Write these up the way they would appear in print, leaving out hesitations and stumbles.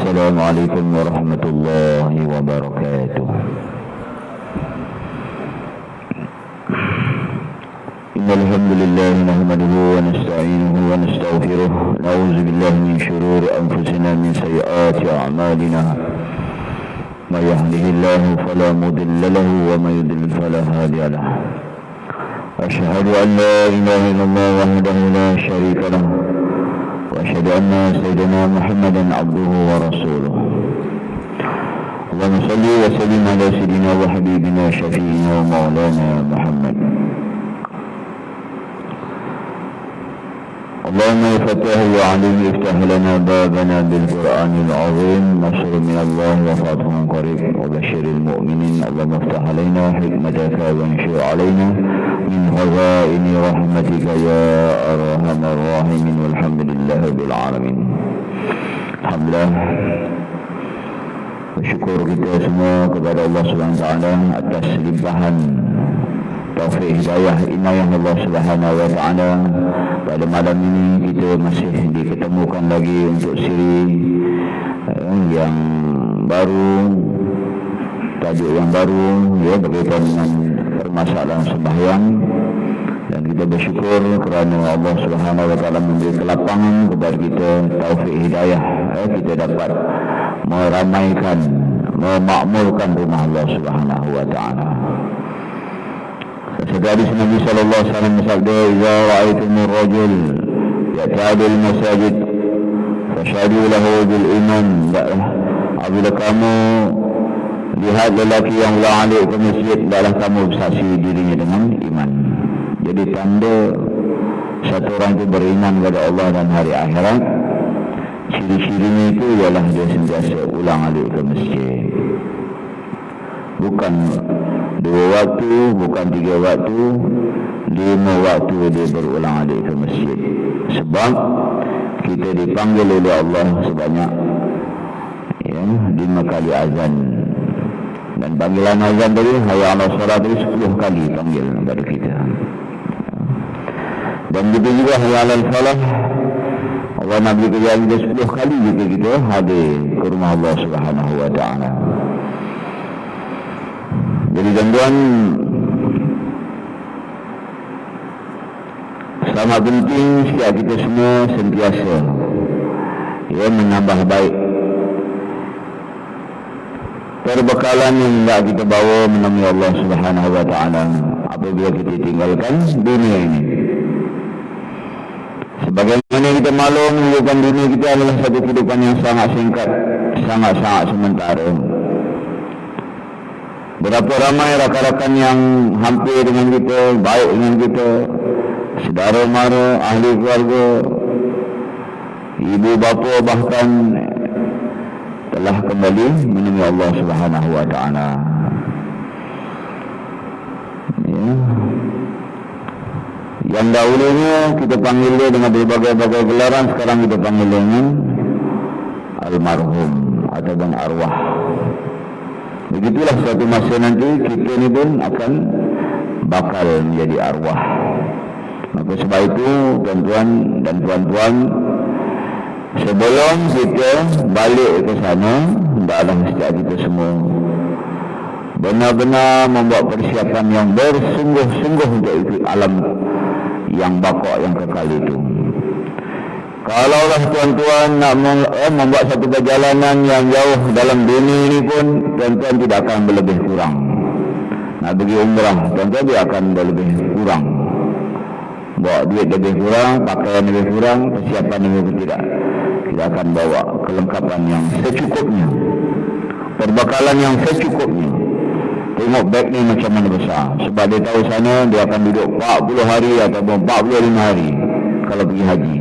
Assalamualaikum warahmatullahi wabarakatuh. Innal hamdalillah nahmaduhu wa nasta'inuhu wa nastaghfiruh. Na'udzu billahi min shururi anfusina min sayyiati a'malina. May yahdihillahu fala mudilla lahu wa may yudlil fala hadiya lahu. Asyhadu an la ilaha illallah wahdahu la syarika lahu. وأشهد أن سيدنا محمدا عبده ورسوله. اللهم صل وسلم على سيدنا وحبيبنا شفيعنا ومولانا محمد. اللهم يا فتاح يا عليم افتح لنا بابنا بالقرآن العظيم. نصر من الله وفتح قريب وبشر المؤمنين. اللهم افتح علينا حكمتك وانشر علينا من خزائن رحمتك يا أرحم الراحمين. والحمد لله رب العالمين. Alhamdulillah, bersyukur kita semua kepada Allah Subhanahu Wa Taala atas limpahan taufik hidayah inayah Allah Subhanahu Wa Taala. Pada malam ini kita masih diketemukan lagi untuk siri yang baru, tajuk yang baru, ya, berkaitan dengan permasalahan sembahyang. Dan kita bersyukur kerana Allah Subhanahu Wa Taala memberi kelapangan kepada kita taufik hidayah, kita dapat meramaikan, memakmurkan rumah Allah Subhanahu Wa Taala. Sesudah hadis Nabi sallallahu alaihi wasallam bersabda, "Idza ra'aitumur rajul yata'adul masajid fashhadu lahu bil iman." Apabila kamu lihat lelaki yang ulang alik ke masjid, hendaklah kamu bersaksi dirinya dengan iman. Jadi tanda satu orang itu beriman kepada Allah dan hari akhirat, ciri-cirinya itu ialah dia sentiasa ulang alik ke masjid. Bukan 2 waktu, bukan 3 waktu, 5 waktu dia berulang alik ke masjid. Sebab kita dipanggil oleh Allah sebanyak 5 kali azan. Dan panggilan azan tadi, hayya 'alas salat tadi 10 kali panggil kepada kita. Dan begitu juga hayya 'alal falah, Allah Nabi kerja kita 10 kali jika kita hadir ke rumah Allah Subhanahu Wa Taala. Jadi tuan-tuan, sangat penting setiap kita semua sentiasa menambah baik perbekalan yang hendak kita bawa menemui Allah Subhanahu Wa Taala apabila kita tinggalkan dunia ini. Sebagaimana kita maklum, kehidupan dunia kita adalah satu kehidupan yang sangat singkat, sangat-sangat sementara. Berapa ramai rakan-rakan yang hampir dengan kita, baik dengan kita, saudara mara, ahli keluarga, ibu bapa bahkan telah kembali menemui Allah Subhanahu Wa Taala. Yang dahulunya kita panggil dia dengan berbagai-bagai gelaran, sekarang kita panggil dengan almarhum atau dengan arwah. Begitulah suatu masa nanti kita ni pun akan bakal menjadi arwah. Maka sebab itu tuan-tuan dan puan-puan, sebelum kita balik ke sana, hendaklah setiap kita semua benar-benar membuat persiapan yang bersungguh-sungguh untuk ikut alam yang baqa yang kekal itu. Kalaulah tuan-tuan nak membuat satu perjalanan yang jauh dalam dunia ini pun, tuan-tuan tidak akan berlebih kurang. Nak pergi umrah, tuan-tuan dia akan berlebih kurang. Bawa duit lebih kurang, pakaian lebih kurang, persiapan lebih tidak. Kita akan bawa kelengkapan yang secukupnya, perbekalan yang secukupnya. Tengok beg ni macam mana besar. Sebab dia tahu sana dia akan duduk 40 hari ataupun 45 hari kalau pergi haji.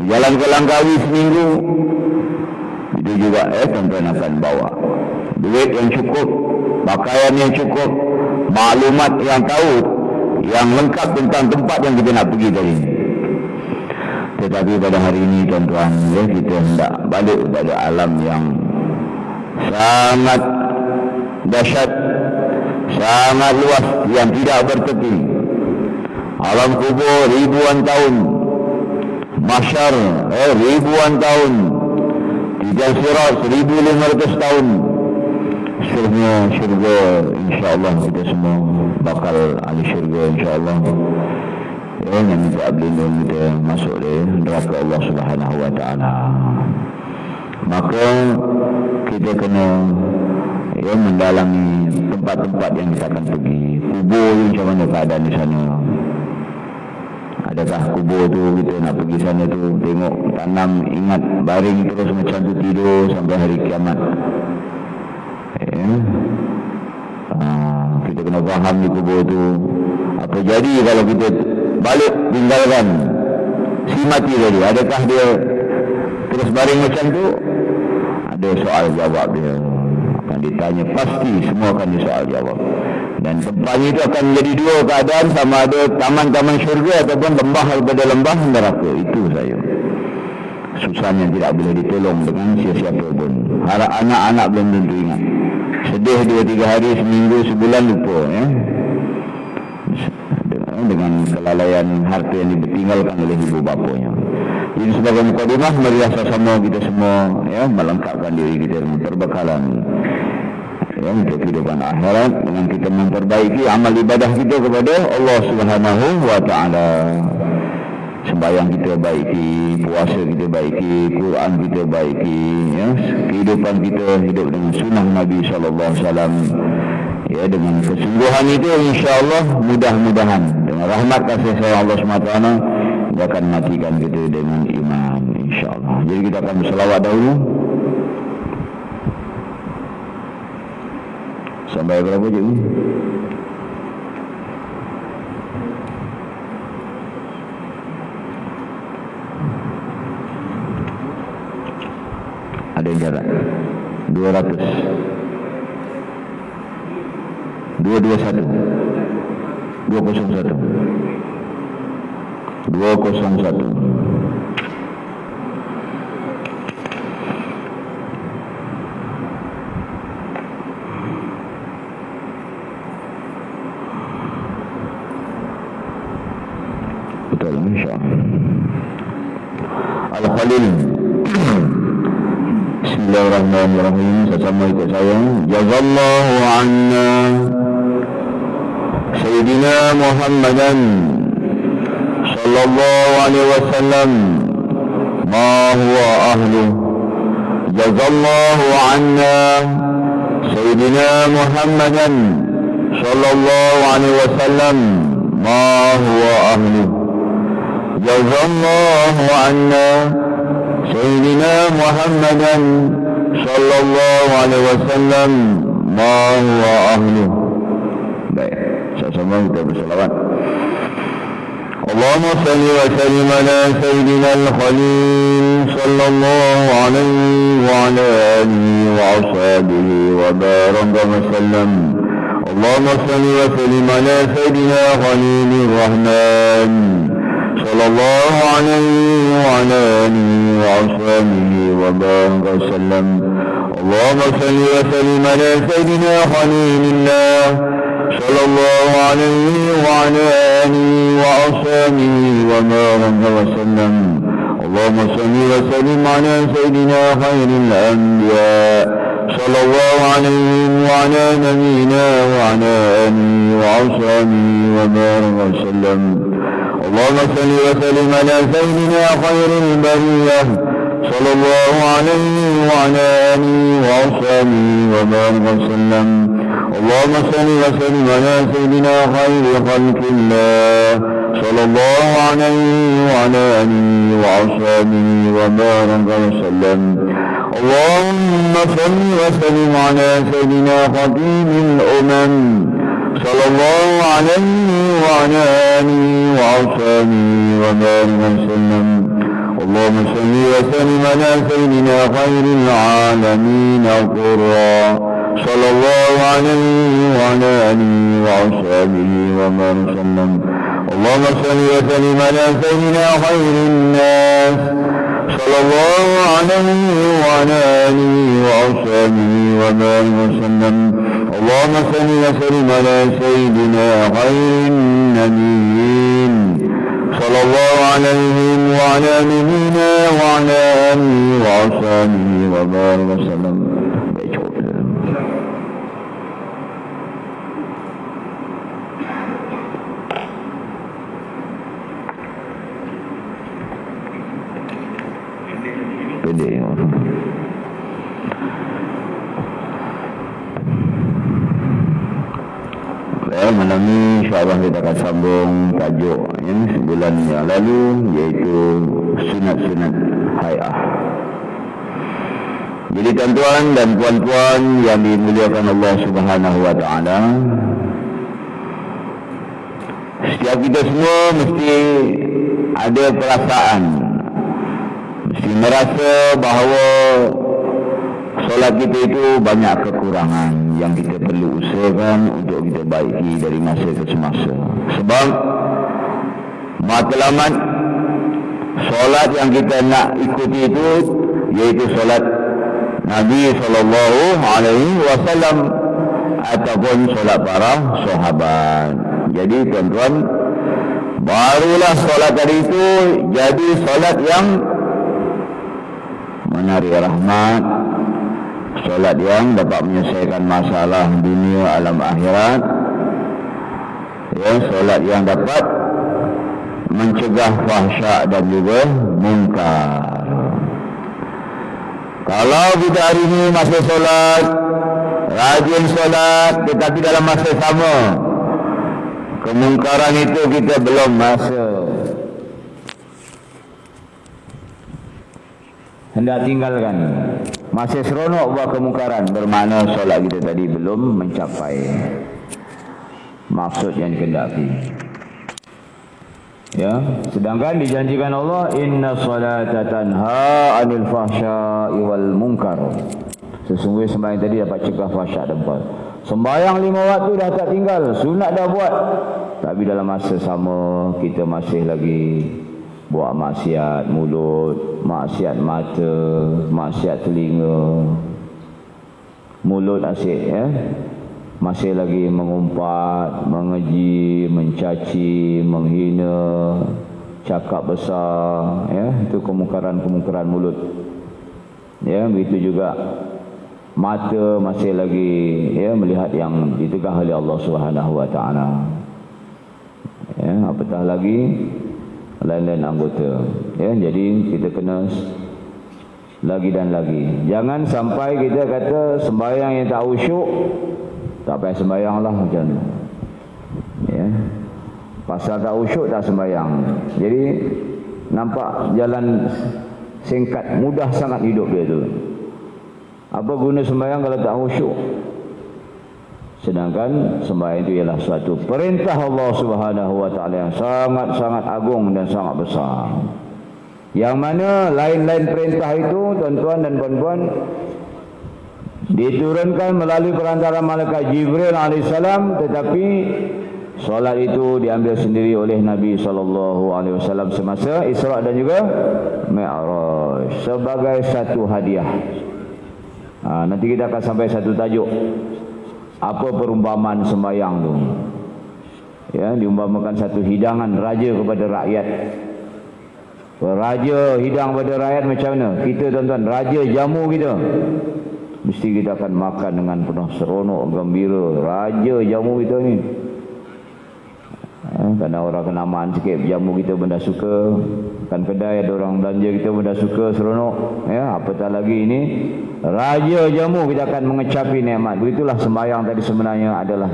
Jalan ke Langkawi seminggu, itu juga tuan-tuan akan bawa duit yang cukup, pakaian yang cukup, maklumat yang tahu, yang lengkap tentang tempat yang kita nak pergi tadi. Tetapi pada hari ini tuan-tuan, kita hendak balik kepada alam yang sangat dahsyat, sangat luas, yang tidak bertepi. Alam kubur ribuan tahun, mahsyar ribuan tahun, Tijal sirat 1500 tahun. Syurga, insyaAllah kita semua bakal ahli syurga insyaAllah. Ya, yang minta berlindung kita masuk di neraka Allah Subhanahu Wa Taala. Maka kita kena mendalami tempat-tempat yang kita akan pergi. Kubur macam mana keadaan di sana? Adakah kubur tu kita nak pergi sana tu tengok tanam, ingat baring terus macam tu tidur sampai hari kiamat? Kita kena faham di kubur tu apa jadi kalau kita balik tinggalkan si mati tadi. Adakah dia terus baring macam tu? Ada soal jawab dia akan ditanya, pasti semua akan disoal jawab. Dan tempatnya itu akan menjadi dua keadaan, sama ada taman-taman syurga ataupun lembah daripada lembah neraka. Itu saya susahnya tidak boleh ditolong dengan siapa-siapa pun. Harap anak-anak belum tentu ingat. Sedih 2-3 hari, seminggu, sebulan lupa dengan kelalaian harta yang ditinggalkan oleh ibu bapanya. Jadi sebagai mukadimah, marilah sama kita semua melengkapkan diri kita dengan perbekalan untuk kehidupan akhirat dengan kita memperbaiki amal ibadah kita kepada Allah Subhanahu Wa Taala. Sembahyang kita baiki, puasa kita baiki, Quran kita baiki, kehidupan kita hidup dengan sunnah Nabi sallallahu alaihi wasallam. Dengan kesungguhan itu insya-Allah, mudah-mudahan dengan rahmat kasih sayang Allah SWT dia akan matikan kita dengan iman insya-Allah. Jadi kita akan berselawat dahulu. Sampai berapa je ni? Ada yang jarak 200 221 201 betul insyaAllah. Al-Khalil. Bismillahirrahmanirrahim. Sesama ikut saya. Jazallahu anna Sayyidina Muhammadan sallallahu alaihi wasallam ma huwa ahlu. Jazallahu anna Sayyidina Muhammadan sallallahu alaihi wasallam ma huwa ahlu. Jazallahu anna Sayyidina Muhammadan sallallahu alaihi wasallam ma huwa ahlu. Baik, sama-sama kita berselawat. Allahumma salli wa sallim ala Sayyidina Al-Khalil sallallahu alaihi wa ala alihi wa ashabihi wa baraka wa sallam. Allahumma salli wa sallim ala Sayyidina Khalil Rahman sallallahu alaihi wa ala alihi wa ashabihi wa baraka wa sallam. Allahumma salli wa sallim ala Sayyidina Khalilillah sallallahu alaihi wa ala alihi wa ashabihi wa baraka wa sallam. Allahumma salli wa sallim ala Sayyidina khairil anbiya sallallahu alaihi wa ala nabiyyina wa ala alihi wa ashabihi wa baraka wa sallam. اللهم صل وسلم على سيدنا خير البرية صلى الله عليه وعلى آله وأصحابه وبارك وسلم. اللهم صل وسلم على سيدنا خير خلق الله صلى الله عليه وعلى آله وأصحابه وبارك وسلم. اللهم صل وسلم على سيدنا خاتم الأمم صلى الله عليه وعلى آله وأصحابه وبارك وسلم. اللهم صل وسلم على سيدنا خير العالمين القرى صلى الله عليه وعلى آله وأصحابه وبارك وسلم. اللهم صل وسلم على سيدنا خير الناس صلى الله عليه وعلى آله وأصحابه وبارك وسلم. اللهم صل وسلم على سيدنا خير النبيين صلى الله عليه وعلى نبينا وعلى آله وأصحابه sallallahu alaihi wasallam. Baik, cukup. Pendek. Malam ni insyaAllah kita akan sambung tajuk yang sebulan yang lalu, iaitu sunat-sunat hai'ah. Jadi tuan-tuan dan puan-puan yang dimuliakan Allah Subhanahu wa ta'ala, setiap kita semua mesti ada perasaan, mesti merasa bahawa solat kita itu banyak kekurangan yang kita perlu usahakan untuk kita baiki dari masa ke semasa. Sebab matlamat solat yang kita nak ikuti itu iaitu solat Nabi SAW ataupun solat para sahabat. Jadi tuan-tuan, barulah solat tadi itu jadi solat yang menarik rahmat, solat yang dapat menyelesaikan masalah dunia alam akhirat, ya, solat yang dapat mencegah fahsyak dan juga munkar. Kalau kita hari ini masih solat, rajin solat, tetapi dalam masa sama kemungkaran itu kita belum masa hendak tinggalkan, masih seronok buat kemungkaran, bermakna solat kita tadi belum mencapai maksud yang dikehendaki. Ya, sedangkan dijanjikan Allah, inna salata tanha 'anil fahsya'i wal munkar. Sesungguhnya sembahyang tadi dapat cegah fahsyak dan munkar. Sembahyang 5 waktu dah tak tinggal, sunat dah buat, tapi dalam masa sama kita masih lagi buat maksiat mulut, maksiat mata, maksiat telinga. Mulut asyik, ya, masih lagi mengumpat, mengeji, mencaci, menghina, cakap besar, ya, itu kemungkaran-kemungkaran mulut. Ya, begitu juga mata masih lagi, ya, melihat yang ditegah oleh Allah Subhanahu wa ta'ala. Ya, apatah lagi lain-lain anggota. Ya, jadi kita kena lagi dan lagi. Jangan sampai kita kata sembahyang yang tak khusyuk, tak payah sembahyang lah macam tu. Ya, pasal tak khusyuk tak sembahyang. Jadi nampak jalan singkat, mudah sangat hidup dia tu. Apa guna sembahyang kalau tak khusyuk? Sedangkan sembahyang itu ialah suatu perintah Allah Subhanahu wa ta'ala yang sangat-sangat agung dan sangat besar. Yang mana lain-lain perintah itu, tuan-tuan dan puan-puan, diturunkan melalui perantara malaikat Jibril alaihissalam, tetapi solat itu diambil sendiri oleh Nabi SAW semasa Isra dan juga Mi'raj sebagai satu hadiah. Nanti kita akan sampai satu tajuk, apa perumpamaan sembahyang tu. Ya, diumpamakan satu hidangan raja kepada rakyat. Raja hidang kepada rakyat macam mana? Kita tuan-tuan, raja jamu kita, mesti kita akan makan dengan penuh seronok, gembira. Raja jamu kita ni. Kadang orang kenamaan sikit, jamu kita benda suka. Kan kedai ada orang belanja kita benda suka, seronok. Ya, apatah lagi ini raja jamu, kita akan mengecapi nikmat. Begitulah sembahyang tadi sebenarnya adalah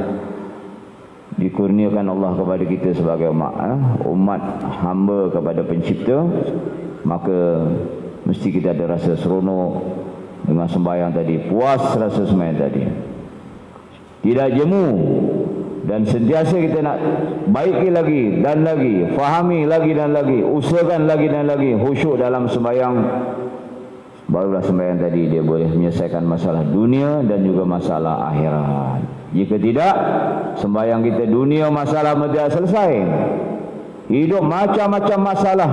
dikurniakan Allah kepada kita sebagai umat hamba kepada pencipta. Maka mesti kita ada rasa seronok dengan sembahyang tadi, puas rasa sembahyang tadi, tidak jemu, dan sentiasa kita nak baiki lagi dan lagi, fahami lagi dan lagi, usahakan lagi dan lagi khusyuk dalam sembahyang. Barulah sembahyang tadi dia boleh menyelesaikan masalah dunia dan juga masalah akhirat. Jika tidak, sembahyang kita dunia masalah tidak selesai, hidup macam-macam masalah.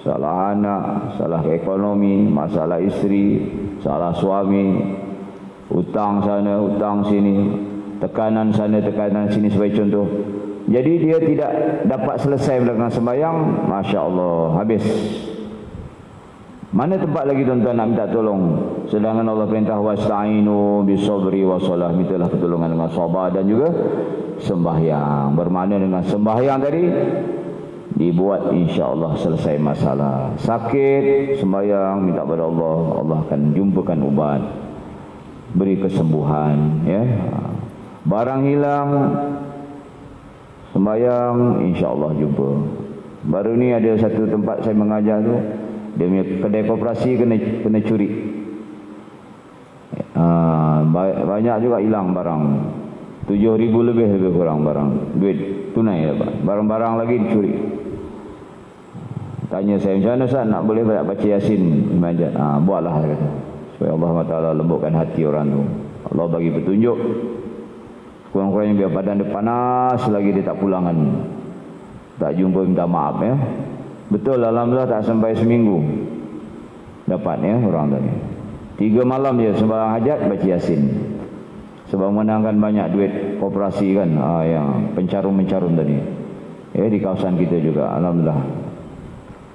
Salah anak, salah ekonomi, masalah isteri, salah suami, hutang sana, hutang sini, tekanan sana, tekanan sini sebagai contoh. Jadi dia tidak dapat selesai melakukan sembahyang, Masya Allah, habis. Mana tempat lagi tuan-tuan nak minta tolong? Sedangkan Allah perintah wasta'inu bisabri wasalah, mintalah pertolongan dengan sabar dan juga sembahyang. Bermakna dengan sembahyang tadi dibuat insya-Allah selesai masalah. Sakit sembahyang minta pada Allah, Allah akan jumpakan ubat, beri kesembuhan, ya. Barang hilang sembahyang insya-Allah jumpa. Baru ni ada satu tempat saya mengajar tu, dia punya kedai koperasi kena curi. Banyak juga hilang barang. 7,000 lebih kurang barang. Duit tunai dapat. Barang-barang lagi dicuri. Tanya saya, macam mana Ustaz nak boleh baca Yasin Majid? Buatlah kata. Supaya Allah Taala lembutkan hati orang tu. Allah bagi petunjuk. Kurang-kurangnya biar badan dia panas lagi dia tak pulangan. Tak jumpa minta maaf, ya. Betul, alhamdulillah tak sampai seminggu dapat, ya, orang tadi. 3 malam je sembahyang hajat baca Yasin. Sebab menangkan banyak duit koperasi kan, yang pencarum-mencarum tadi, ya, di kawasan kita juga, alhamdulillah.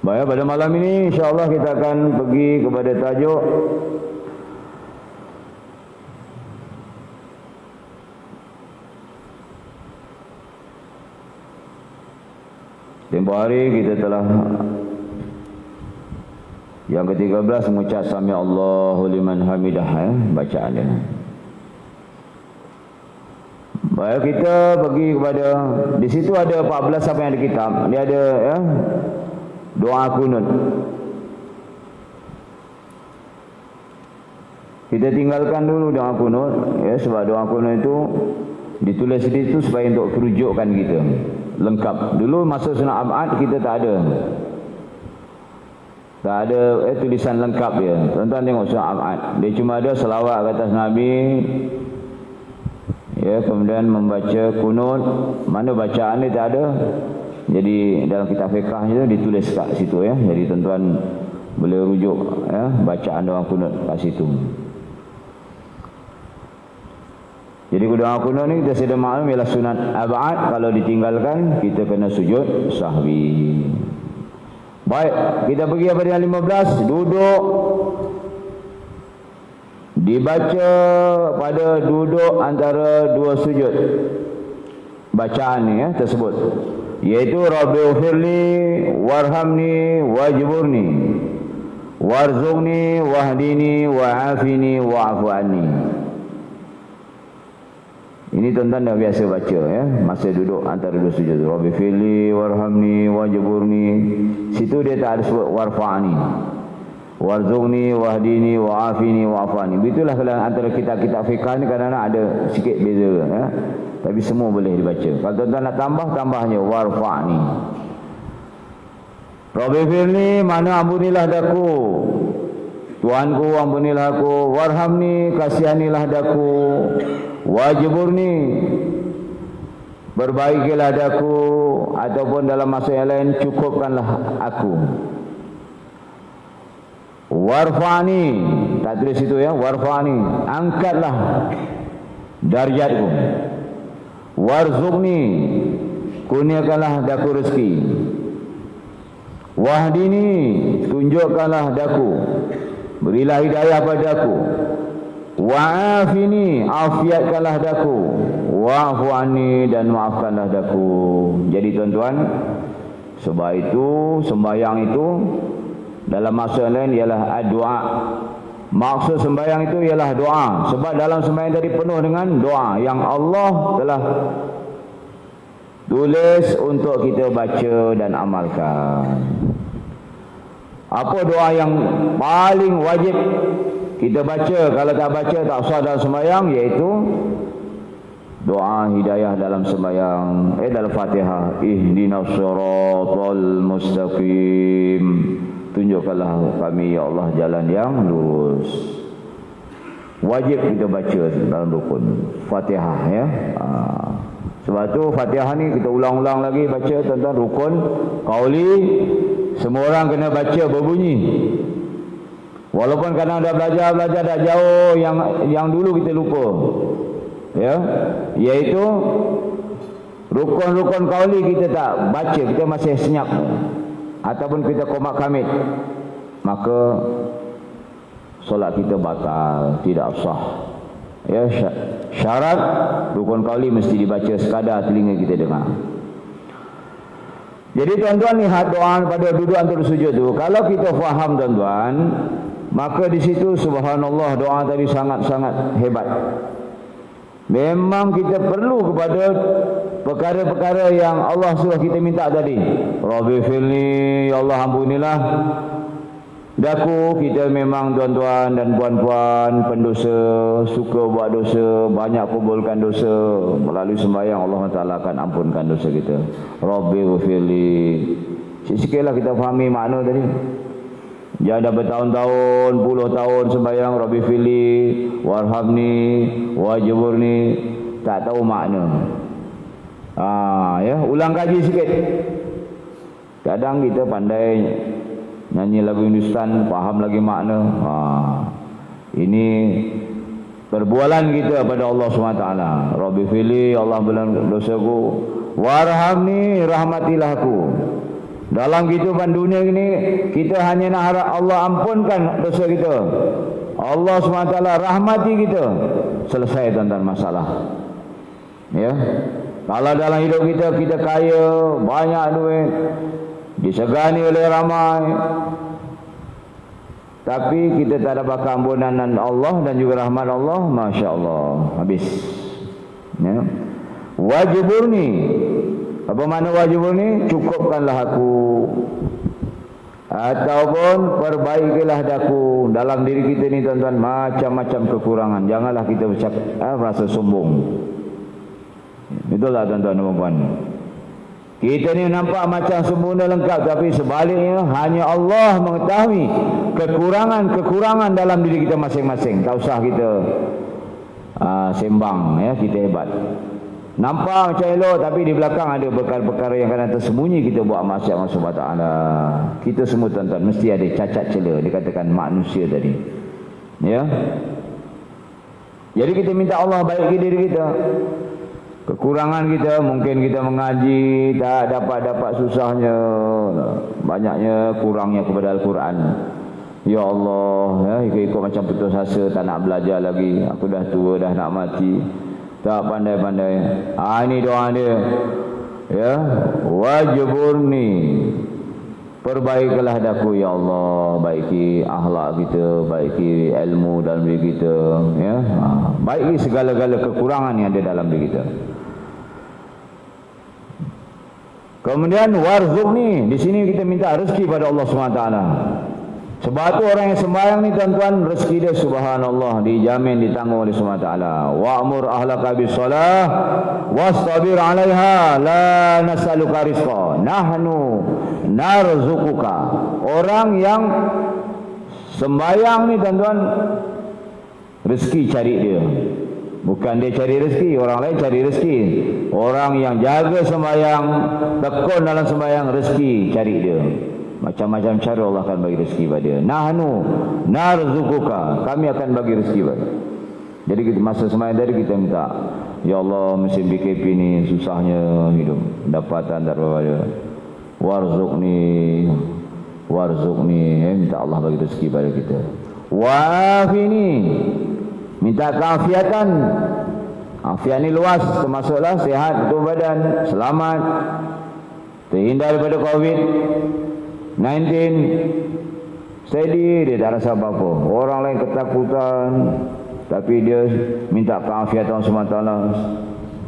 Baik, pada malam ini insya-Allah kita akan pergi kepada tajuk tempoh hari kita telah yang ke-13 mengucap sami Allahu liman hamidah, ya, bacaan dia. Baik, kita pergi kepada, di situ ada 14 apa yang ada kitab. Dia ada, ya, doa kunut. Kita tinggalkan dulu doa kunut, ya, sebab doa kunut itu ditulis di situ supaya untuk kerujukkan kita lengkap. Dulu masa sunat abad kita tak ada tulisan lengkap dia. Tuan-tuan tengok sunat abad, dia cuma ada selawat ke atas Nabi, ya, kemudian membaca kunut. Mana bacaan dia tak ada. Jadi dalam kitab fiqh itu ditulis kat situ, ya. Jadi tuan-tuan boleh rujuk, ya, bacaan doa kunut kat situ. Jadi doa kunut ni kita sudah maklum ialah sunat abad. Kalau ditinggalkan kita kena sujud sahwi. Baik, kita pergi pada yang 15, duduk. Dibaca pada duduk antara 2 sujud. Bacaan ni, ya, tersebut, yaitu Rabbighfirli warhamni wajburni warzuqni wahdini wa'afini wa'fu anni. Ini tuan-tuan dah biasa baca, ya, masa duduk antara 2 sujud. Rabbighfirli warhamni wajburni. Situ dia tak ada sebut warfa'ni, warzuqni wahdini wa'afini wa'fu anni. Begitulah kalau antara kitab-kitab fiqh ni kadang-kadang ada sikit beza, ya. Tapi semua boleh dibaca. Kalau tuan-tuan nak tambahnya warfa'ni. Rabbighfirli, mana ampunilah daku. Tuhanku ampunilah aku. Warhamni, kasihanilah daku. Wajburni, perbaikilah daku. Ataupun dalam masa yang lain, cukupkanlah aku. Warfa'ni, tak tulis itu, ya, warfa'ni, angkatlah darjatku. Warzuqni, kurniakanlah daku rezeki. Wahdini, tunjukkanlah daku, berilah hidayah padaku. Wa'afini, afiatkanlah daku. Wa'fu anni, dan maafkanlah daku. Jadi tuan-tuan, sebab itu sembahyang itu dalam masa lain ialah doa. Maksud sembahyang itu ialah doa. Sebab dalam sembahyang tadi penuh dengan doa yang Allah telah tulis untuk kita baca dan amalkan. Apa doa yang paling wajib kita baca? Kalau tak baca tak sah dalam sembahyang, iaitu doa hidayah dalam sembahyang, dalam Fatihah. Ihdinas siratal mustaqim, tunjukkanlah kami, ya Allah, jalan yang lurus. Wajib kita baca dalam rukun Fatihah, ya. Sebab tu Fatihah ni kita ulang-ulang lagi baca, tuan-tuan. Rukun qauli, semua orang kena baca berbunyi. Walaupun kadang dah belajar dah jauh, yang dulu kita lupa, ya, iaitu rukun-rukun qauli kita tak baca, kita masih senyap, ataupun kita qomat kamit. maka solat kita batal, tidak sah. Ya, syarat rukun qauli mesti dibaca sekadar telinga kita dengar. Jadi tuan-tuan, lihat doa pada duduk antara sujud tu, kalau kita faham tuan-tuan, maka di situ subhanallah, doa tadi sangat-sangat hebat. Memang kita perlu kepada perkara-perkara yang Allah suruh kita minta tadi. Rabbi firli, ya Allah ampunilah daku. Kita memang tuan-tuan dan puan-puan pendosa, suka buat dosa, banyak kumpulkan dosa. Melalui sembahyang Allah Ta'ala akan ampunkan dosa kita. Rabbi firli. Sikit-sikitlah kita fahami makna tadi. Jangan dah bertahun-tahun, puluh tahun sembahyang Rabbi firli, warhamni, wajburni, tak tahu makna. Ya, ulang kaji sikit. Kadang kita pandai nyanyi lagu Hindustan, faham lagi makna. Ini perbualan kita pada Allah SWT. Rabbi firli, Allah bilang dosaku, warhamni, rahmatilah aku. Dalam kehidupan dunia ini, kita hanya nak harap Allah ampunkan dosa kita, Allah SWT rahmati kita, selesai tuan-tuan masalah. Ya, kalau dalam hidup kita, kita kaya, banyak duit, disegani oleh ramai, tapi kita tak dapat ampunan Allah dan juga rahmat Allah, Masya Allah, habis. Ya. Wajburni, apa makna wajburni? Cukupkanlah aku, ataupun perbaikilah daku. Dalam diri kita ni tuan-tuan, macam-macam kekurangan. Janganlah kita rasa sombong. Betul tak tuan-tuan dan puan? Kita ni nampak macam sempurna lengkap, tapi sebaliknya hanya Allah mengetahui kekurangan-kekurangan dalam diri kita masing-masing. Tak usah kita sembang, ya, kita hebat. Nampak macam elok, tapi di belakang ada perkara-perkara yang kadang tersembunyi. Kita buat maksiat Allah Subhanahu Taala. Kita semua tuan-tuan mesti ada cacat cela, dikatakan manusia tadi. Ya. Jadi kita minta Allah baiki diri kita. Kekurangan kita, mungkin kita mengaji tak dapat susahnya, banyaknya kurangnya kepada Al-Quran. Ya Allah, ya, ikut macam putus asa, tak nak belajar lagi. Aku dah tua, dah nak mati, tak pandai-pandai. Ini doa dia. Ya, wajburni, perbaikilah daku ya Allah, baiki akhlak kita, baiki ilmu dalam diri kita, ya. Baiki segala-gala kekurangan yang ada dalam diri kita. Kemudian warzuqni, di sini kita minta rezeki pada Allah SWT. Sebab tu orang yang sembahyang ni tuan-tuan, rezeki dia subhanallah dijamin, ditanggung oleh SWT. Wa'mur ahlaka bis-salah wastabir 'alaiha la nas'aluka rizqa nahnu narzuquka. Orang yang sembahyang ni tuan-tuan, rezeki cari dia. Bukan dia cari rezeki, orang lain cari rezeki. Orang yang jaga sembahyang, tekun dalam sembahyang, rezeki cari dia. Macam-macam cara Allah akan bagi rezeki pada dia. Nahnu narzuquka, kami akan bagi rezeki pada dia. Jadi kita masa sembahyang tadi kita minta, ya Allah, musim PKP ni susahnya hidup, dapatan tak ada. Warzuqni, minta Allah bagi rezeki pada kita. Wa'afini, minta keafiatan. Afiat ni luas, termasuklah sihat tubuh badan, selamat, terhindar daripada COVID-19, steady, dia tak rasa apa-apa. Orang lain ketakutan, tapi dia minta keafiatan SWT,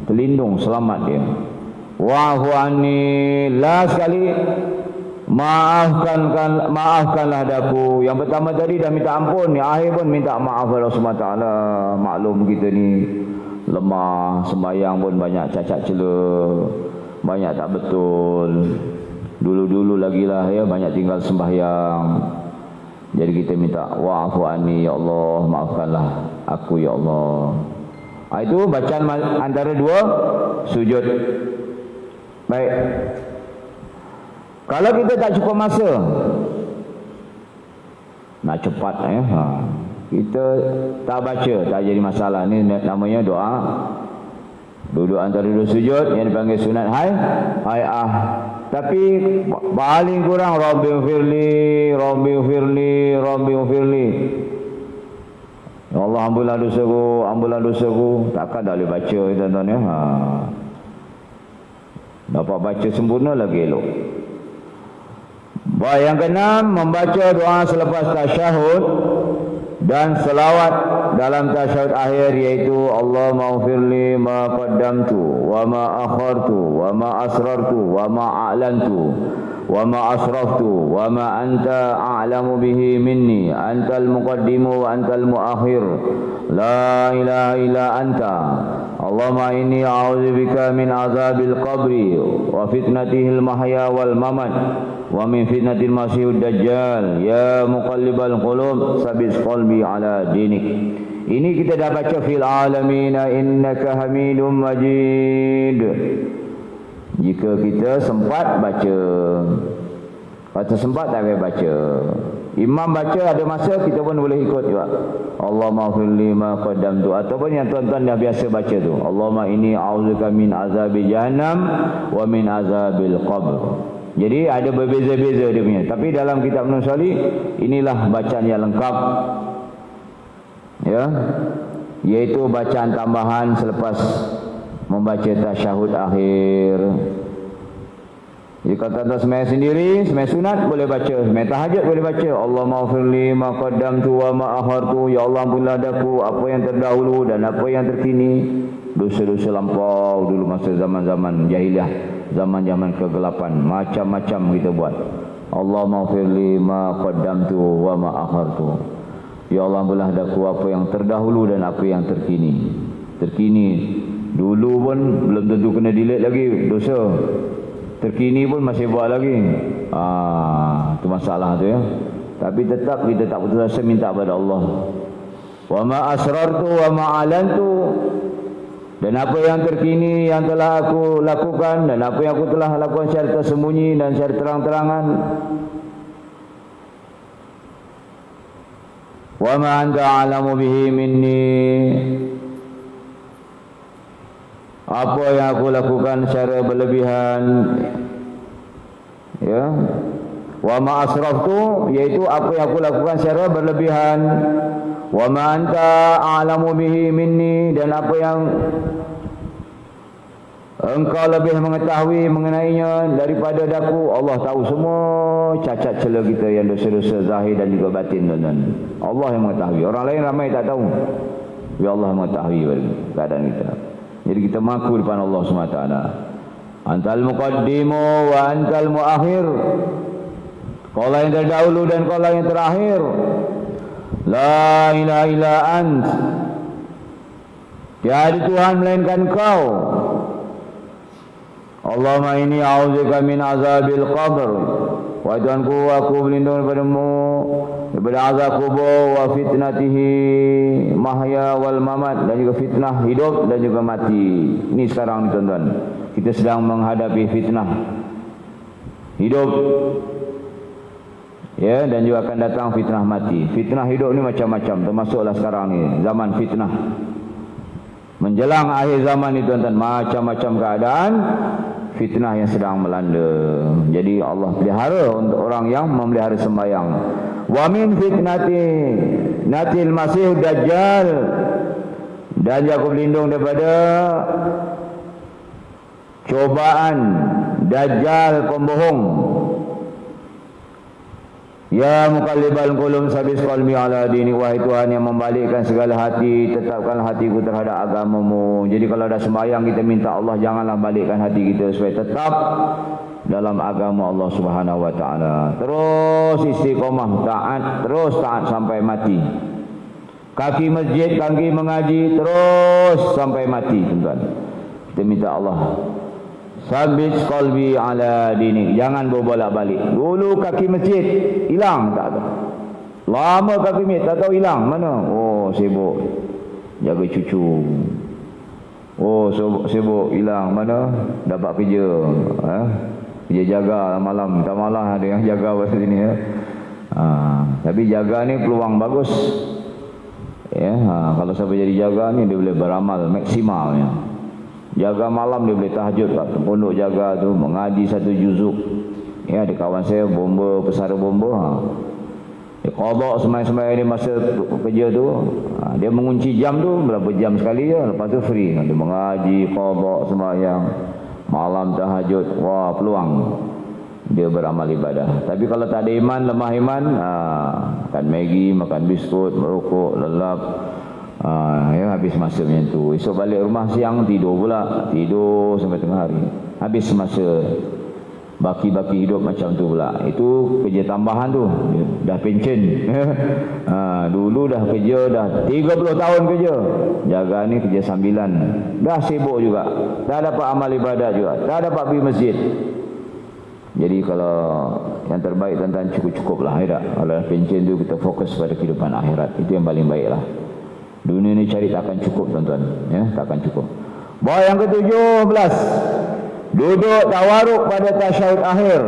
terlindung, selamat dia. Wa'fu anni, last sekali, maafkanlah daku. Yang pertama tadi dah minta ampun, yang akhir pun minta maaf Allah SWT. Maklum kita ni lemah, sembahyang pun banyak cacat cela, banyak tak betul. Dulu-dulu lagi lah, ya, banyak tinggal sembahyang. Jadi kita minta wa'fu anni, ya Allah, maafkanlah aku ya Allah. Itu bacaan antara dua sujud. Baik. Kalau kita tak cukup masa, nak cepat, kita tak baca, tak jadi masalah. Ini namanya doa duduk antara dua sujud, yang dipanggil sunat hay'ah. Tapi paling kurang Rabbighfirli, Rabbighfirli, Rabbighfirli. Ya Allah, ampunlah dosaku, ampunlah dosaku. Takkan dah boleh baca tuan-tuan ya. Dapat baca sempurna lagi elok. Baik, yang keenam, membaca doa selepas tasyahud dan selawat dalam tasyahud akhir, iaitu Allahumma ighfirli ma qaddamtu wa ma akhartu wa ma asrartu wa ma a'lantu wa ma asraftu wa ma anta a'lamu bihi minni, antal muqaddimu wa antal muakhir, la ilaha illa anta. Allahumma inni a'udzubika min azabil qabri wa fitnatihil mahya wal mamat wa min fitnatil masiihud dajjal, ya muqallibal qulub sabis qalbi ala dinik. Ini kita dah baca fil alamin innaka hamidum majid. Jika kita sempat baca, kalau sempat tak payah baca. Imam baca ada masa, kita pun boleh ikut juga. Allahumma ighfirli ma qaddamtu, ataupun yang tuan-tuan dah biasa baca tu, Allahumma inni a'udzubika min azabi jahannam wa min azabil qabr. Jadi ada berbeza-beza dia punya. Tapi dalam kitab Ibn Sali, inilah bacaan yang lengkap, ya, iaitu bacaan tambahan selepas membaca tasyahud akhir. Jika tuan-tuan sembahyang sendiri, sembahyang sunat boleh baca, sembahyang tahajud boleh baca, Allahumma ighfirli ma qaddamtu wa ma akhartu, ya Allah ampunlah daku apa yang terdahulu dan apa yang terkini, dosa-dosa lampau dulu masa zaman-zaman jahiliah, zaman-zaman kegelapan, macam-macam kita buat. Allahumma ighfirli ma qaddamtu wa ma akhartu, ya Allah ampunlah daku apa yang terdahulu dan apa yang terkini. Terkini dulu pun belum tentu kena delete lagi dosa, terkini pun masih buat lagi. Itu masalah tu ya. Tapi tetap kita tak putus asa minta kepada Allah. Wa ma asrartu wa ma alantu, dan apa yang terkini yang telah aku lakukan dan apa yang aku telah lakukan secara tersembunyi dan secara terang-terangan. Wa ma anta a'lamu bihi minni, apa yang aku lakukan secara berlebihan, ya. Wa ma asraftu, iaitu apa yang aku lakukan secara berlebihan. Wa ma anta a'lamu bihi minni, dan apa yang engkau lebih mengetahui mengenainya daripada daku. Allah tahu semua cacat celah kita, yang dosa-dosa zahir dan juga batin, tuan-tuan. Allah yang mengetahui. Orang lain ramai tak tahu, ya Allah mengetahui keadaan kita. Jadi kita mengaku depan Allah SWT, antal muqaddimu wa antal muakhir, kau lah yang terdahulu dan kau lah yang terakhir. La ilaha illa ant, tiada Tuhan melainkan kau. Allahumma inni a'udzubika min azabil qabr, wahai Tuhanku, aku berlindung daripada-Mu daripada azab kubur, wa fitnatihi mahya wal mamat, dan juga fitnah hidup dan juga mati. Ini sekarang ni tuan-tuan, kita sedang menghadapi fitnah hidup, ya, dan juga akan datang fitnah mati. Fitnah hidup ni macam-macam, termasuklah sekarang ni zaman fitnah. Menjelang akhir zaman ni tuan-tuan, macam-macam keadaan fitnah yang sedang melanda. Jadi Allah pelihara untuk orang yang memelihara sembahyang. Wa min fitnati natil masih dajjal, dan aku berlindung daripada cobaan dajjal pembohong. Ya muqallibal qulub sabis qalbi ala dini, wahai Tuhan yang membalikkan segala hati, tetapkanlah hatiku terhadap agamamu. Jadi kalau dah sembahyang kita minta Allah janganlah balikkan hati kita supaya tetap dalam agama Allah Subhanahu wa taala. Terus istiqomah taat, terus taat sampai mati. Kaki masjid, kaki mengaji, terus sampai mati, tuan-tuan. Kita minta Allah sabit qalbi ala dinik, jangan berbolak-balik. Dulu kaki masjid hilang tak tahu, lama kaki masjid tak tahu hilang mana. Oh sibuk jaga cucu, oh sibuk hilang mana, dapat kerja, kerja jaga malam, tak malam ada yang jaga kat sini ya. Tapi jaga ni peluang bagus ya. Kalau siapa jadi jaga ni dia boleh beramal maksimalnya. Jaga malam dia boleh tahajud kat pondok, jaga tu, mengaji 1 juzuk. Ya, ada kawan saya bomba, pesara bomba. Dia qada semai-semai dia masa kerja tu. Dia mengunci jam tu berapa jam sekali je, lepas tu free. Dia mengaji, qada, sembahyang, malam tahajud. Wah, peluang dia beramal ibadah. Tapi kalau tak ada iman, lemah iman, makan Maggi, makan biskut, merokok, lelap, ya habis masa macam tu. Esok balik rumah siang tidur pula, tidur sampai tengah hari. Habis masa, baki-baki hidup macam tu pula. Itu kerja tambahan tu, dah pencen. Dulu dah kerja dah 30 tahun kerja, jaga ni kerja sambilan, dah sibuk juga, dah dapat amal ibadat juga, dah dapat pergi masjid. Jadi kalau yang terbaik tuan-tuan, cukup-cukup lah, ya tak? Kalau pencen tu kita fokus pada kehidupan akhirat, itu yang paling baik lah. Dunia ni cari tak akan cukup tuan-tuan, ya, tak akan cukup. Bahawa yang ke-17, duduk tawaruk pada tasyahud akhir,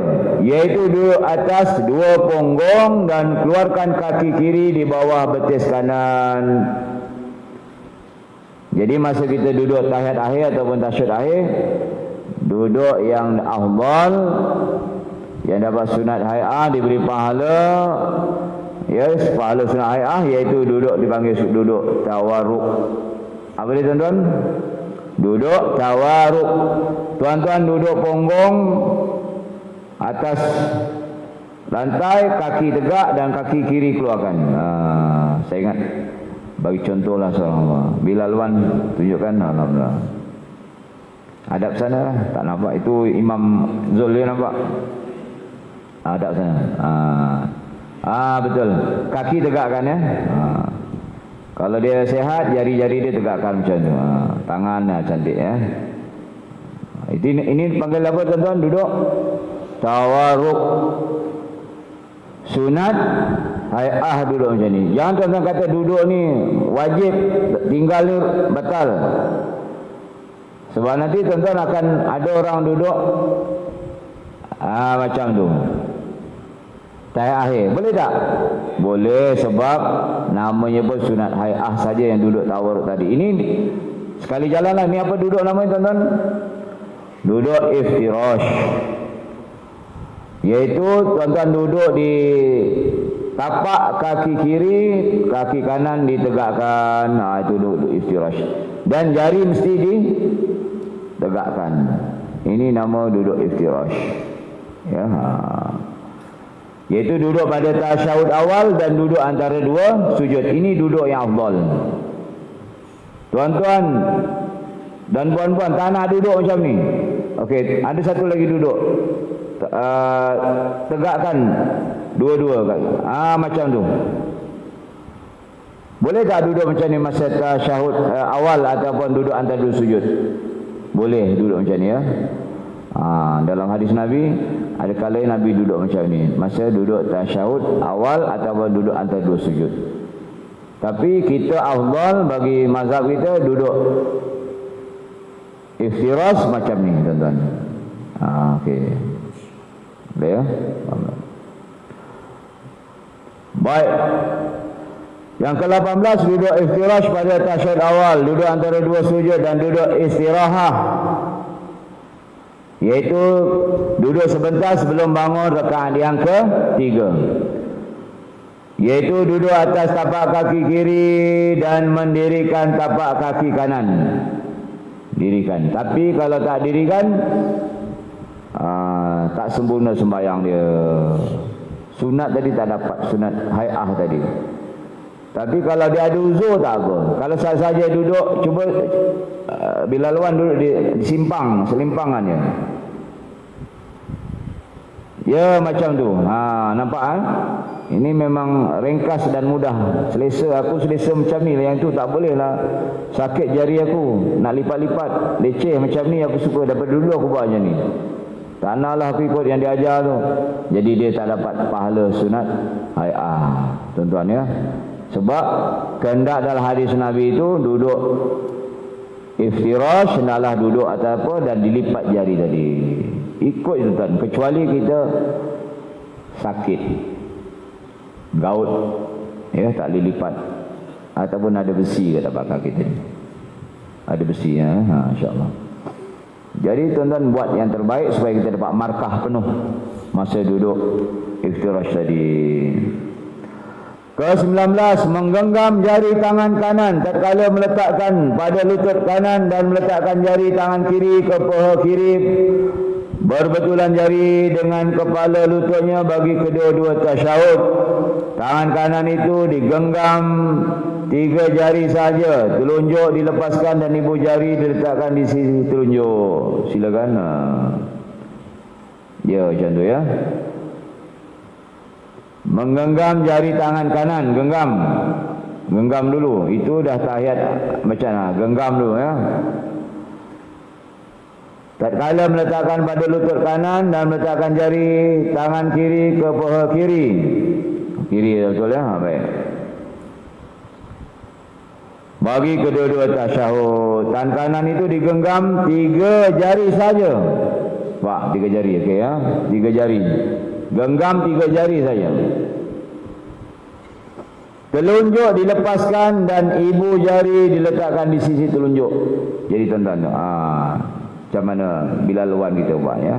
iaitu duduk atas 2 punggung dan keluarkan kaki kiri di bawah betis kanan. Jadi masa kita duduk tahiyat akhir ataupun tasyahud akhir, duduk yang afdal, yang dapat sunat hay'ah, diberi pahala, ya, pahala sunat hay'ah, iaitu duduk dipanggil duduk tawaruk. Apa dia tuan-tuan? Duduk tawaruk. Tuan-tuan duduk punggung atas lantai, kaki tegak dan kaki kiri keluarkan. Saya ingat bagi contohlah seorang Bilal Wan tunjukkan. Alhamdulillah. Hadap sana lah, tak nampak. Itu Imam Zul dia nampak. Hadap sana. Betul. Kaki tegakkan ya. Kalau dia sehat, jari-jari dia tegakkan macam tu. Tangan cantik ya. Ini panggil apa tuan-tuan? Duduk tawaruk. Sunat hay'ah duduk macam ni. Jangan tuan-tuan kata duduk ni wajib, tinggal ni batal. Sebab nanti tuan-tuan akan ada orang duduk macam tu. Tahiyat akhir. Boleh tak? Boleh, sebab namanya pun sunat hay'ah saja yang duduk tawaruk tadi. Ini sekali jalanlah. Ni apa duduk namanya tuan-tuan? Duduk iftirash. Iaitu tuan-tuan duduk di tapak kaki kiri, kaki kanan ditegakkan. Itu duduk iftirash. Dan jari mesti ditegakkan. Ini nama duduk iftirash. Ya. Iaitu duduk pada tasyahud awal dan duduk antara 2 sujud. Ini duduk yang afdal. Tuan-tuan dan puan-puan tak nak duduk macam ni. Okey, ada satu lagi duduk. Tegakkan dua-dua kali. Macam tu. Boleh tak duduk macam ni masa tasyahud awal ataupun duduk antara 2 sujud? Boleh duduk macam ni ya. Dalam hadis Nabi, ada kalanya Nabi duduk macam ni masa duduk tasyahud awal ataupun duduk antara 2 sujud. Tapi kita afdal bagi mazhab kita duduk iftirash macam ni tuan-tuan. Okey. Boleh ya? Baik. Yang ke-18, duduk iftirash pada tasyahud awal, duduk antara 2 sujud dan duduk istirahah. Iaitu duduk sebentar sebelum bangun rakaat yang ke-3. Iaitu duduk atas tapak kaki kiri dan mendirikan tapak kaki kanan. Dirikan. Tapi kalau tak dirikan, tak sempurna sembahyang dia. Sunat tadi tak dapat, sunat hay'ah tadi. Tapi kalau dia ada uzur tak apa. Kalau saja duduk, cuba Bilal Wan duduk di simpang, selimpangannya. Ya macam tu. Nampak Ini memang ringkas dan mudah. Selesa, aku selesa macam ni lah. Yang tu tak boleh lah. Sakit jari aku, nak lipat-lipat, leceh macam ni aku suka. Daripada dulu aku buat macam ni. Tak naklah aku ikut yang diajar tu. Jadi dia tak dapat pahala sunat hay'ah. Tuan-tuan ya. Sebab kehendak dalam hadis Nabi itu duduk iftirash, hendaklah duduk atas apa dan dilipat jari tadi. Ikut itu tuan. Kecuali kita sakit, gaut, ya, tak boleh lipat, ataupun ada besi kat tapak kaki kita. Ada besi ya, insya-Allah. Jadi tuan-tuan buat yang terbaik supaya kita dapat markah penuh masa duduk iftirash tadi. Ke-19, menggenggam jari tangan kanan tatkala meletakkan pada lutut kanan dan meletakkan jari tangan kiri ke paha kiri. Berbetulan jari dengan kepala lututnya bagi kedua-dua tasyahud. Tangan kanan itu digenggam 3 jari saja. Telunjuk dilepaskan dan ibu jari diletakkan di sisi telunjuk. Silakan. Ya, macam tu ya. Menggenggam jari tangan kanan, genggam dulu. Itu dah tahiyat macam mana? Genggam dulu ya. Tatkala meletakkan pada lutut kanan dan meletakkan jari tangan kiri ke paha kiri. Kiri betul ya? Baik. Bagi kedua-dua tasyahud, tangan kanan itu digenggam 3 jari saja. Pak, 3 jari okey ya. 3 jari. Genggam 3 jari saja. Telunjuk dilepaskan dan ibu jari diletakkan di sisi telunjuk. Jadi tuan-tuan, macam mana bila luan kita buat ya.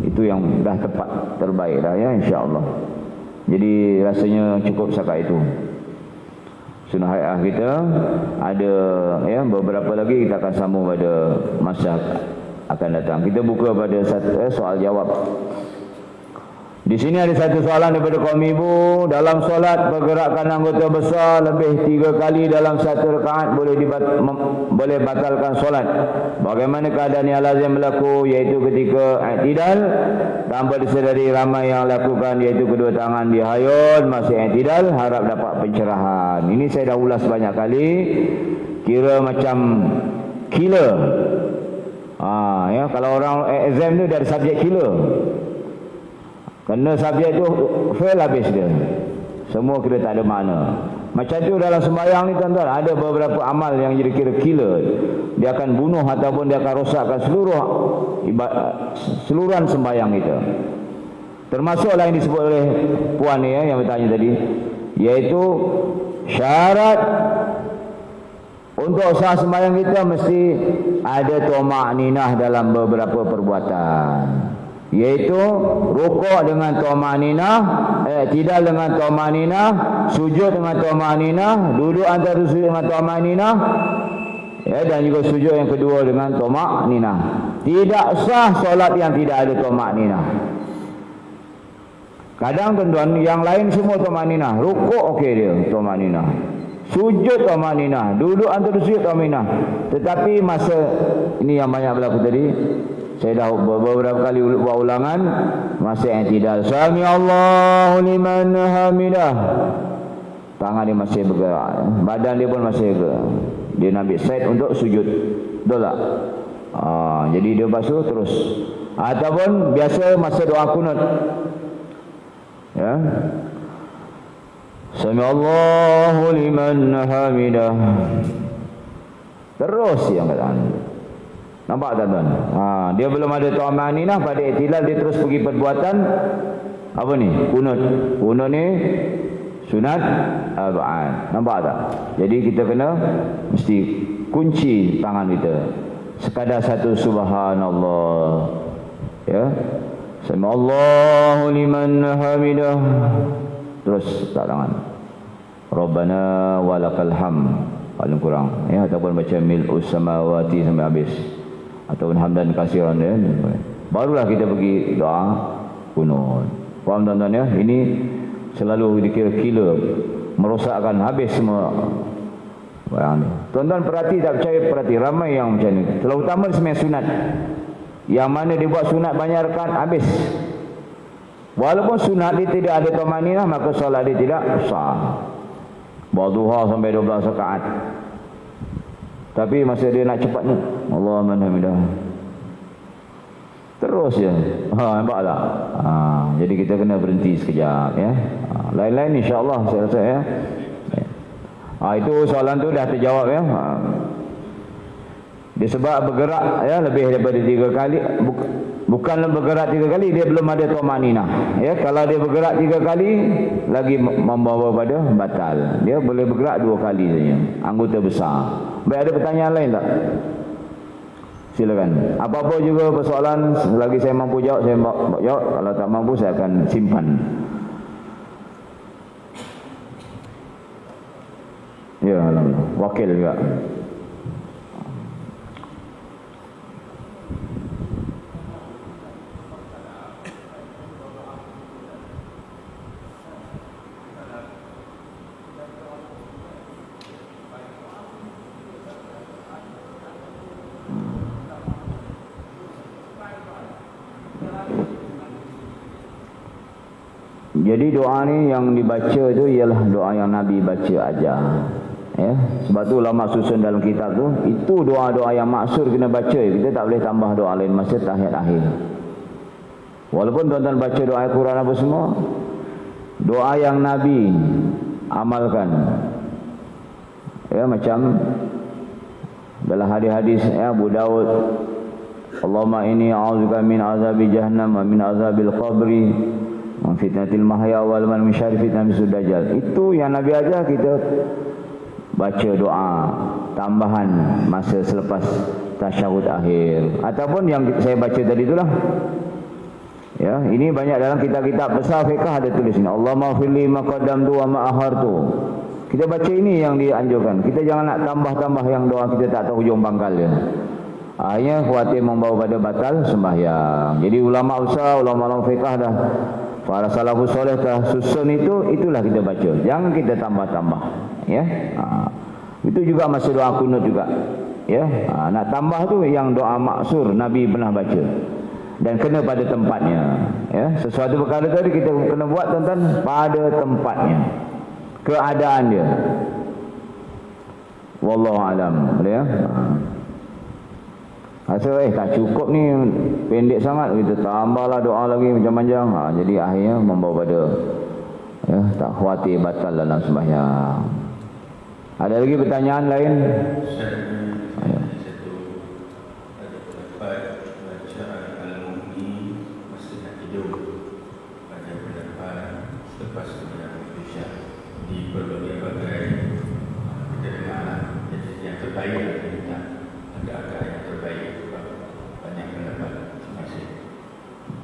Itu yang dah tepat, terbaik dah ya, insya-Allah. Jadi rasanya cukup setakat itu. Sunnah hayah kita ada ya, beberapa lagi kita akan sambung pada masa akan datang. Kita buka pada soal jawab. Di sini ada satu soalan daripada kaum ibu. Dalam solat pergerakan anggota besar lebih 3 kali dalam satu rakaat boleh batalkan solat. Bagaimana keadaan yang lazim berlaku, iaitu ketika i'tidal tanpa disedari ramai yang lakukan, iaitu kedua tangan dihayun masih i'tidal, harap dapat pencerahan. Ini saya dah ulas banyak kali. Kira macam killer. Ya, kalau orang exam tu dari subjek killer. Kerana subjek tu fail habis dia. Semua kira tak ada makna. Macam tu dalam sembahyang ni tuan-tuan, ada beberapa amal yang jadi kira killer. Dia akan bunuh ataupun dia akan rosakkan seluruhan sembahyang kita. Termasuklah yang disebut oleh puan ni yang bertanya tadi, iaitu syarat untuk sah sembahyang kita mesti ada tumaninah dalam beberapa perbuatan. Iaitu rukuk dengan tumaninah, i'tidal dengan tumaninah, sujud dengan tumaninah, duduk antara sujud dengan tumaninah, ya, dan juga sujud yang kedua dengan tumaninah. Tidak sah solat yang tidak ada tumaninah. Kadang tuan-tuan yang lain semua tumaninah, rukuk okey dia tumaninah, sujud tumaninah, duduk antara sujud tumaninah. Tetapi masa ini yang banyak berlaku tadi, saya dah beberapa kali buat ulangan, masih i'tidal. Sami Allahu liman hamidah. Tangan dia masih bergerak, badan dia pun masih bergerak. Dia nak ambil side untuk sujud. Betul tak? Jadi dia basuh terus. Ataupun biasa masa doa kunut. Ya. Sami Allahu liman hamidah. Terus yang kata. Nampak tuan-tuan? Dia belum ada tumaninah pada i'tidal, dia terus pergi perbuatan apa ni? Kunut. Kunut ni sunat arba'an. Nampak tak? Jadi kita kena mesti kunci tangan kita. Sekadar satu subhanallah. Ya. Sami Allahu liman hamidah. Terus tak tangan. Rabbana walakal hamd. Paling kurang ya, ataupun baca mil'us samawati sampai habis, ataupun hamdan kasiran ya. Barulah kita pergi doa kunut. Faham tuan-tuan ya? Ini selalu dikira killer, merosakkan habis semua barang ni. Tuan-tuan perhati, tak percaya perhati, ramai yang macam ni. Terutama sembahyang sunat. Yang mana dia buat sunat banyak rakaat habis. Walaupun sunat dia tidak ada tumaninah, maka solat dia tidak sah. Buat duha sampai 12 rakaat. Tapi masa dia nak cepat ni, Allahumma hamidah. Terus je. Nampak tak? Jadi kita kena berhenti sekejap ya. Lain-lain insya-Allah saya rasa ya. Itu soalan tu dah terjawab ya. Dia sebab bergerak ya lebih daripada 3 kali, bukanlah bergerak 3 kali, dia belum ada tumaninah ya. Kalau dia bergerak 3 kali lagi membawa pada batal. Dia boleh bergerak 2 kali saja, anggota besar. Baik, ada pertanyaan lain tak? Silakan. Apa-apa juga persoalan, selagi saya mampu jawab, saya jawab. Kalau tak mampu, saya akan simpan. Ya, alhamdulillah. Wakil juga. Jadi doa ni yang dibaca tu ialah doa yang Nabi baca aja. Ya, sebab tu ulama susun dalam kitab tu, itu doa-doa yang maksur kena baca. Kita tak boleh tambah doa lain masa tahiyat akhir. Walaupun tuan-tuan baca doa Al-Quran apa semua, doa yang Nabi amalkan. Ya, macam dalam hadis-hadis ya, Abu Daud, Allahumma inni a'udzubika min azabi jahannam wa min azabil qabri wa fitnatil mahya wal mamat min syarri fitnatil dajjal. Itu yang Nabi ajar kita baca doa tambahan masa selepas tasyahud akhir, ataupun yang saya baca tadi itulah. Ya, ini banyak dalam kitab-kitab besar fiqh ada tulis ini. Allahumma firli ma qaddamtu wa ma akhartu. Kita baca ini yang dianjurkan. Kita jangan nak tambah-tambah yang doa kita tak tahu hujung pangkalnya. Akhirnya khawatir membawa pada batal sembahyang. Jadi ulama besar, ulama fiqh dah, para salafus soleh dah susun itulah kita baca. Jangan kita tambah-tambah. Ya, itu juga masih doa kunut juga. Ya, nak tambah tu yang doa maksur Nabi pernah baca dan kena pada tempatnya. Ya, sesuatu perkara tadi kita kena buat tuan-tuan pada tempatnya, keadaan dia. Wallahu alam. Ya. Rasa tak cukup ni, pendek sangat, kita tambahlah doa lagi macam-macam. Jadi akhirnya membawa pada tak khawatir batal dalam sembahyang. Ada lagi pertanyaan lain?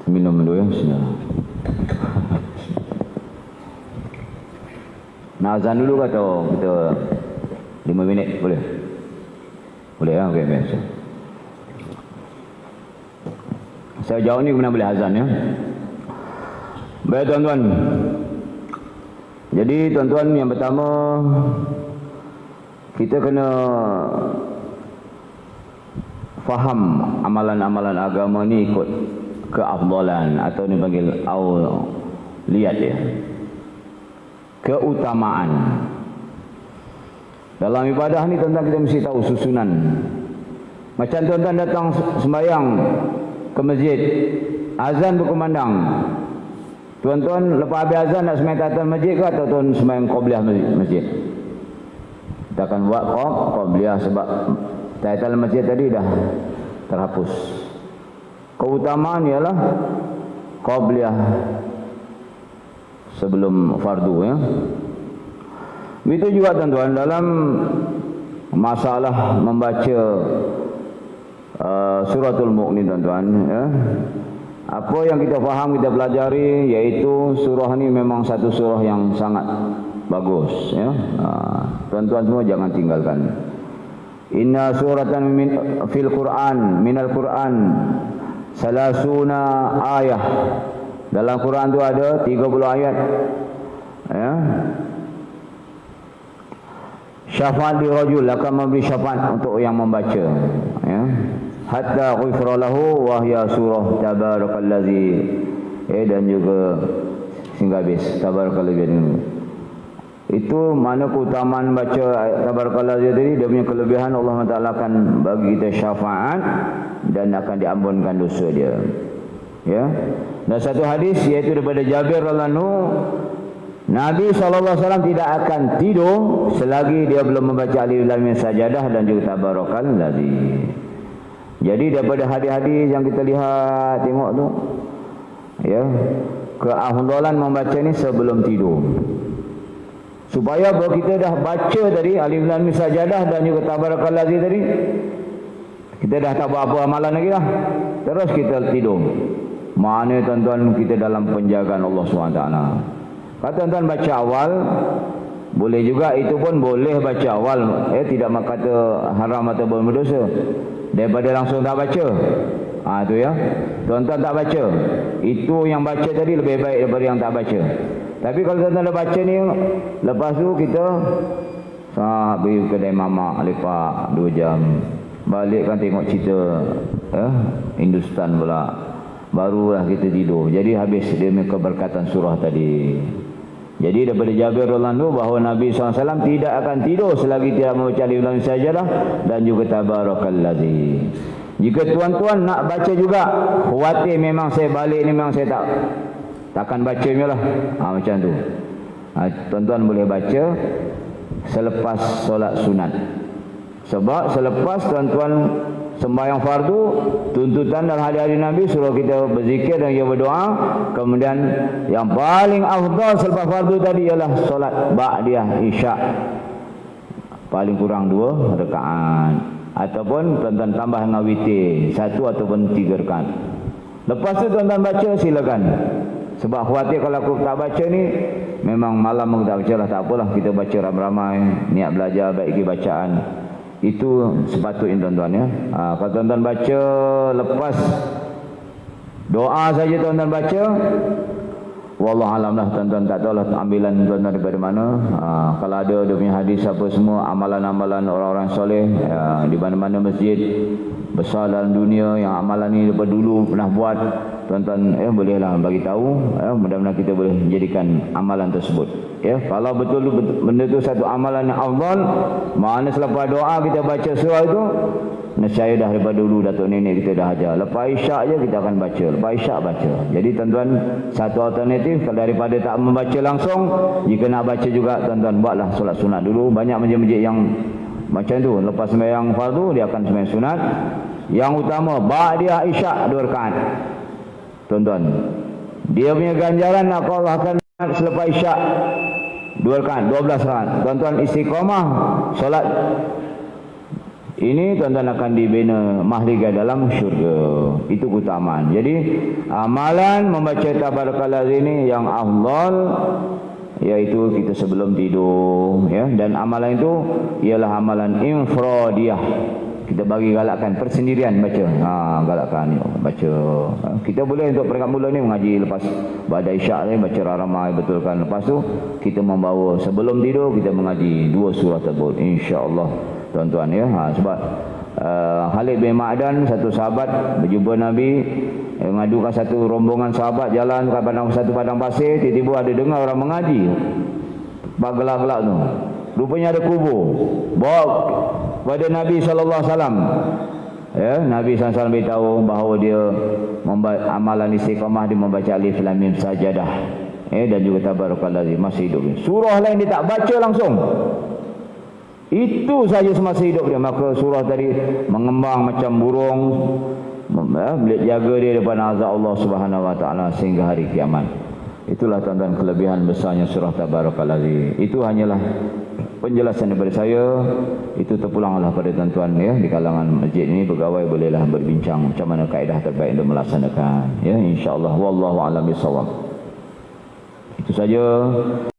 Minum dulu ya. Nak azan dulu ke atau kita 5 minit boleh? Boleh ya? Okey, biasa. Saya jawab ni kena boleh azan ya. Baik tuan-tuan. Jadi tuan-tuan, yang pertama kita kena faham amalan-amalan agama ni ikut keafdalan atau dipanggil lihat dia. Keutamaan. Dalam ibadah ni tuan-tuan kita mesti tahu susunan. Macam tuan-tuan datang sembahyang ke masjid, azan berkumandang. Tuan-tuan lepas habis azan nak sembahyang atas masjid ke atau tuan sembahyang qabliyah masjid? Kita akan buat qabliyah sebab tahiyatul masjid tadi dah terhapus. Keutamaan ialah qabliyah sebelum fardu ya. Begitu juga tuan-tuan dalam masalah membaca suratul Mu'min tuan-tuan ya. Apa yang kita faham, kita pelajari, iaitu surah ni memang satu surah yang sangat bagus ya. Tuan-tuan semua jangan tinggalkan. Inna suratan fil Quran minal Quran salasuna ayah. Dalam Quran tu ada 30 ayat ya. Syafaat di rajul, akan memberi syafaat untuk yang membaca ya. Hatta ghufra lahu wa hiya surah tabarakallazi dan juga sehingga habis tabarakallazi. Itu mana keutamaan baca tabarakallazi tadi, dia punya kelebihan Allah Taala akan bagi kita syafaat dan akan diampunkan dosa dia ya. Dan satu hadis iaitu daripada Jabir radhiyallahu anhu, Nabi SAW tidak akan tidur selagi dia belum membaca Alif Lam Mim Sajadah dan juga Tabarakallazi. Jadi daripada hadis-hadis yang kita lihat, tengok tu ya, keafdalan membaca ni sebelum tidur. Supaya kalau kita dah baca tadi Alif Lam Mim Sajadah dan juga Tabarakallazi tadi, Kita dah tak buat apa amalan lagi dah. Terus kita tidur. Mana tuan-tuan kita dalam penjagaan Allah SWT. Kalau tuan-tuan baca awal, boleh juga, itu pun boleh baca awal. Tidak kata haram atau berdosa. Daripada langsung tak baca. Itu ya. Tuan-tuan tak baca. Itu yang baca tadi lebih baik daripada yang tak baca. Tapi kalau tuan-tuan dah baca ni, lepas tu kita pergi kedai mamak lepak 2 jam. Balik kan tengok cerita Hindustan pula. Barulah kita tidur. Jadi habis dia keberkatan surah tadi. Jadi daripada Jabir radhiyallahu anhu bahawa Nabi SAW tidak akan tidur selagi tidak membaca alif lam sajadah dan juga tabarakalladzi. Jika tuan-tuan nak baca juga, khawatir memang saya balik ni memang saya takkan bacanya lah. Macam tu. Tuan-tuan boleh baca selepas solat sunat. Sebab selepas tuan-tuan sembahyang fardu, tuntutan dalam hari-hari Nabi suruh kita berzikir dan juga berdoa. Kemudian yang paling afdal selepas fardu tadi ialah solat ba'diyah isyak, paling kurang 2 rakaat, ataupun tuan-tuan tambah dengan witir 1 ataupun 3 rakaat. Lepas tu tuan-tuan baca silakan. Sebab khawatir kalau aku tak baca ni, memang malam aku tak baca lah, tak apalah, kita baca ramai-ramai, niat belajar, baiki bacaan. Itu sepatutnya tuan-tuan ya. Kalau tuan-tuan baca lepas doa saja tuan-tuan baca, wallahu alam lah, tuan-tuan tak tahulah ambilan tuan-tuan daripada mana. Kalau ada dia punya hadis apa semua, amalan-amalan orang-orang soleh di mana-mana masjid besar dalam dunia yang amalan ni daripada dulu pernah buat, tuan-tuan bolehlah bagi tahu. Mudah-mudahan kita boleh jadikan amalan tersebut. Kalau betul benda tu satu amalan yang afdal, mana selepas doa kita baca surah itu, nescaya dah daripada dulu datuk nenek kita dah ajar. Lepas isyak je kita akan baca. Lepas isyak baca. Jadi tuan-tuan, satu alternatif kalau daripada tak membaca langsung, jika nak baca juga tuan-tuan buatlah solat sunat dulu. Banyak masjid-masjid yang macam tu. Lepas sembahyang fardu dia akan sembahyang sunat. Yang utama ba'diyah isyak 2 rakaat. Tuan-tuan, dia punya ganjaran Allah akan selepas isyak 2 rakaat, 12 rakaat. Tuan-tuan istiqamah solat ini, tuan-tuan akan dibina mahligai dalam syurga. Itu keutamaan. Jadi amalan membaca tabarakalladzi ini yang afdal, iaitu kita sebelum tidur ya. Dan amalan itu ialah amalan infradiyah. Kita bagi galakkan persendirian baca. Galakkan baca. Kita boleh untuk peringkat mula ni mengaji lepas pada isyak ni baca ramai betulkan. Lepas tu kita membawa sebelum tidur kita mengaji 2 surah tersebut insya-Allah tuan-tuan ya. Sebab Khalid bin Ma'dan, satu sahabat berjumpa Nabi, mengadukan satu rombongan sahabat jalan ke satu padang pasir, tiba-tiba ada dengar orang mengaji. Gelap-gelap tu. Rupanya ada kubur. Bawa pada Nabi SAW. Nabi SAW beritahu bahawa dia amalan istiqamah dia membaca alif lam mim sajadah. Dan juga tabarakalladzi masih hidup. Surah lain dia tak baca langsung. Itu saja semasa hidup dia. Maka surah tadi mengembang macam burung, jaga dia daripada azab Allah Subhanahu Wa Taala sehingga hari kiamat. Itulah tuan-tuan kelebihan besarnya surah Tabarakalladzi. Itu hanyalah penjelasan daripada saya. Itu terpulanglah pada tuan-tuan ya di kalangan masjid ini, pegawai bolehlah berbincang macam mana kaedah terbaik untuk melaksanakan ya, insya-Allah wallahu a'lam bishawab. Itu saja.